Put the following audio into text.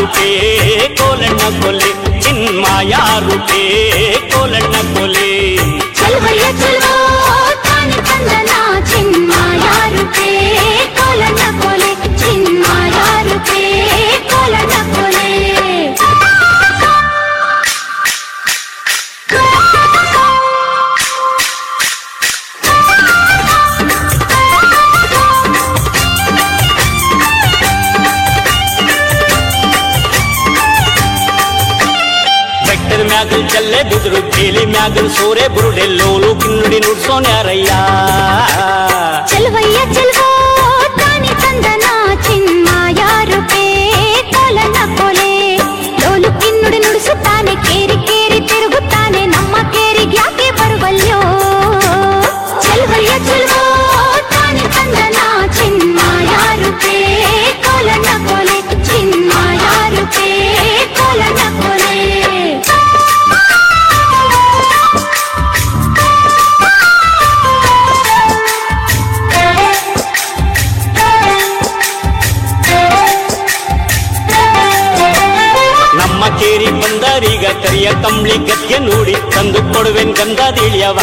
ರೂಪೇ ಕೋಲಣ್ಣ ಕೊಲೆ ಚಿನ್ಮಾಯ ರೂಪೇ ಕೋಲಣ್ಣ ಕೊಲೆ ಚಲ್ವಯ್ಯ ಚಲ್ವೋ ತಾನಿ ತಂದನ ಚಿನ್ಮಾಯ ರೂಪೇ ಕೋಲಣ್ಣ ಕೊಲೆ ಚಿನ್ಮಾಯ ರೂಪೇ ಕೋಲಣ್ಣ ಕೊಲೆ ಮ್ಯಾಗಲ್ ಚಲ್ಲೆ ಬಿದ್ರು ಬೇಲಿ ಮ್ಯಾಗಲ್ ಸೋರೆ ಬುರುಡೆ ಲೋಲು ಕಿನ್ನುಡಿ ನುಡ್ಸೋನ್ಯಾರಯ್ಯ ಚಲ್ವಯ್ಯ ಚಲ್ವೋ ತಾನಿ ತಂದನ ಚಿನ್ಮಾಯ ರೂಪೇ ಕೋಲಣ್ಣ ಕೊಲೆ ಲೋಲು ಕಿನ್ನುಡಿ ನುಡಿಸುತ್ತಾನೆ ಕೇರಿ ಕೇರಿ ತಿರುಗುತ್ತಾನೆ ನಮ್ಮ ಕೇರಿಗೆ ಯಾಕೆ ಬರುವಲ್ಯೋ ಚಲ್ವಯ್ಯ ಚಲ್ವೋ ತಾನಿ ತಂದನ ಚಿನ್ಮಾಯ ರೂಪೇ ಕೋಲಣ್ಣ ಕೊಲೆ ಚಿನ್ಮಾಯ ರೂಪೇ ಕೋಲಣ್ಣ ಕೊಲೆ ನಮ್ಮ ಕೇರಿ ಬಂದರೀಗ ಕರಿಯ ಕಂಬ್ಳಿ ಗದ್ಗೆ ನೋಡಿ ತಂದು ಕೊಡುವೆನ್ ಗಂಧದಿಳಿಯವ